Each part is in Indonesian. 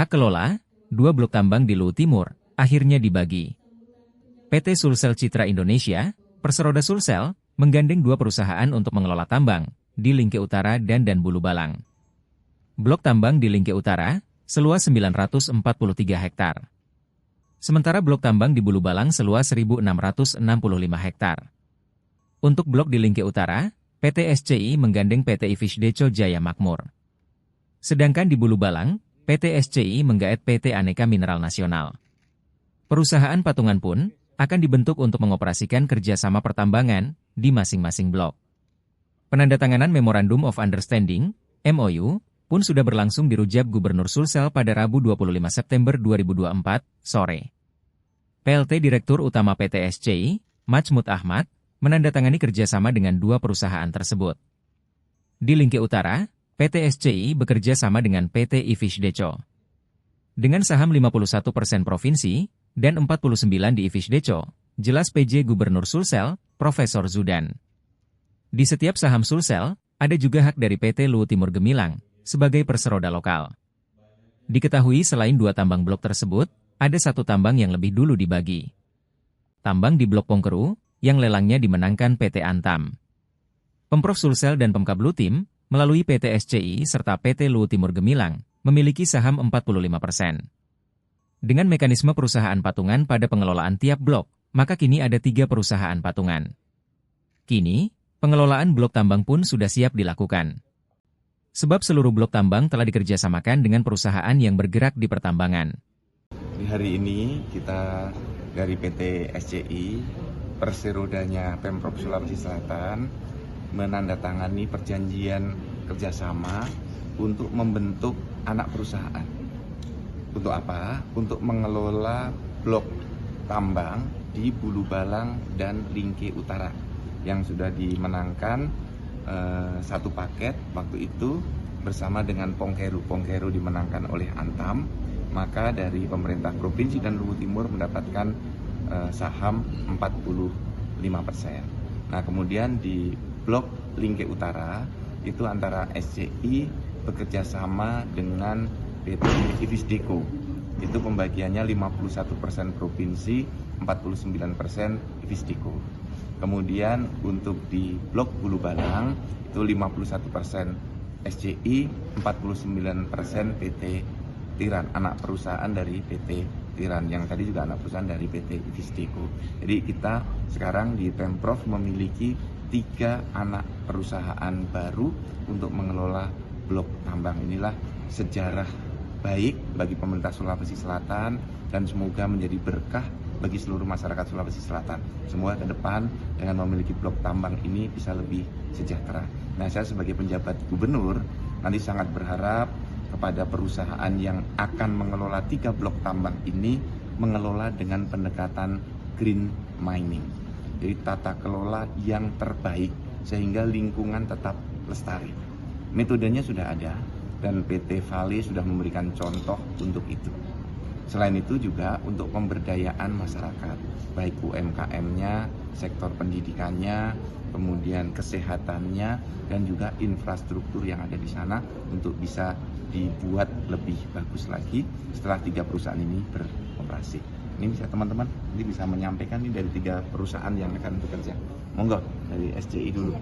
Hak kelola, 2 blok tambang di Luwu Timur, akhirnya dibagi. PT Sulsel Citra Indonesia, Perseroda Sulsel, menggandeng 2 perusahaan untuk mengelola tambang, di Lingke Utara dan Bulu Balang. Blok tambang di Lingke Utara, seluas 943 hektar. Sementara blok tambang di Bulu Balang seluas 1.665 hektar. Untuk blok di Lingke Utara, PT SCI menggandeng PT Ivish Deco Jaya Makmur. Sedangkan di Bulu Balang, PT SCI menggaet PT Aneka Mineral Nasional. Perusahaan patungan pun akan dibentuk untuk mengoperasikan kerjasama pertambangan di masing-masing blok. Penandatanganan Memorandum of Understanding, MOU, pun sudah berlangsung di Rujab Gubernur Sulsel pada Rabu 25 September 2024, sore. PLT Direktur Utama PT SCI, Majmud Ahmad, menandatangani kerjasama dengan 2 perusahaan tersebut. Di Lingke Utara, PT SCI bekerja sama dengan PT Ivish Deco. Dengan saham 51% provinsi, dan 49 di Ivish Deco, jelas PJ Gubernur Sulsel, Profesor Zudan. Di setiap saham Sulsel, ada juga hak dari PT Luwu Timur Gemilang, sebagai perseroda lokal. Diketahui selain 2 tambang blok tersebut, ada 1 tambang yang lebih dulu dibagi. Tambang di Blok Pongkeru, yang lelangnya dimenangkan PT Antam. Pemprov Sulsel dan Pemkab Lutim, melalui PT SCI serta PT Luwu Timur Gemilang, memiliki saham 45%. Dengan mekanisme perusahaan patungan pada pengelolaan tiap blok, maka kini ada 3 perusahaan patungan. Kini, pengelolaan blok tambang pun sudah siap dilakukan. Sebab seluruh blok tambang telah dikerjasamakan dengan perusahaan yang bergerak di pertambangan. Di hari ini kita dari PT SCI, perserodanya Pemprov Sulawesi Selatan, menandatangani perjanjian kerjasama untuk membentuk anak perusahaan. Untuk apa? Untuk mengelola blok tambang di Bulu Balang dan Lingke Utara yang sudah dimenangkan 1 paket waktu itu bersama dengan Pongkeru. Pongkeru dimenangkan oleh Antam, maka dari pemerintah provinsi dan Luwu Timur mendapatkan saham 45%. Nah, kemudian di blok Lingke Utara itu antara SCI bekerja sama dengan PT Ivish Deco. Itu pembagiannya 51% provinsi, 49% Ivish Deco. Kemudian untuk di blok Bulu Balang itu 51% SCI, 49% PT Tiran, anak perusahaan dari PT Tiran, yang tadi juga anak perusahaan dari PT Ivish Deco. Jadi kita sekarang di Pemprov memiliki 3 anak perusahaan baru untuk mengelola blok tambang. Inilah sejarah baik bagi pemerintah Sulawesi Selatan dan semoga menjadi berkah bagi seluruh masyarakat Sulawesi Selatan. Semoga ke depan dengan memiliki blok tambang ini bisa lebih sejahtera. Nah, saya sebagai penjabat gubernur nanti sangat berharap kepada perusahaan yang akan mengelola 3 blok tambang ini mengelola dengan pendekatan green mining. Jadi tata kelola yang terbaik sehingga lingkungan tetap lestari. Metodenya sudah ada dan PT Vale sudah memberikan contoh untuk itu. Selain itu juga untuk pemberdayaan masyarakat, baik UMKM-nya, sektor pendidikannya, kemudian kesehatannya, dan juga infrastruktur yang ada di sana untuk bisa dibuat lebih bagus lagi setelah 3 perusahaan ini beroperasi. Ini bisa teman-teman, ini bisa menyampaikan ini dari 3 perusahaan yang akan bekerja. Monggo dari SCI dulu.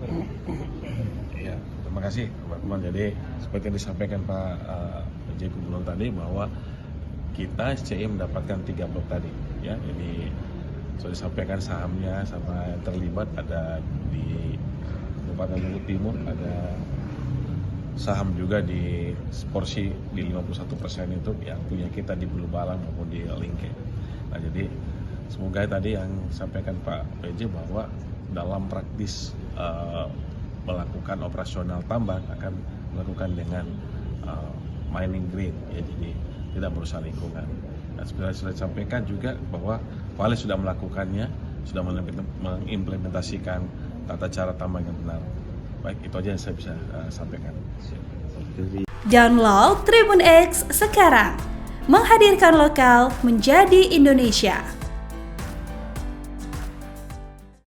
Ya, terima kasih Pak Kuman. Jadi seperti yang disampaikan Pak PJ Gubernur tadi bahwa kita SCI mendapatkan 3 blok tadi. Ya, ini sudah disampaikan sahamnya sama yang terlibat ada di Kabupaten Luwu Timur, ada saham juga di porsi di 51% itu yang punya kita di Bulu Balang maupun di Lingke. Nah, jadi semoga tadi yang disampaikan Pak PJ bahwa dalam praktis melakukan operasional tambang akan melakukan dengan mining green, ya, jadi tidak merusak lingkungan. Dan sebenarnya sudah disampaikan juga bahwa Vale sudah melakukannya, sudah mengimplementasikan tata cara tambang yang benar. Baik, itu aja yang saya bisa sampaikan. Download Tribun X sekarang, menghadirkan lokal menjadi Indonesia.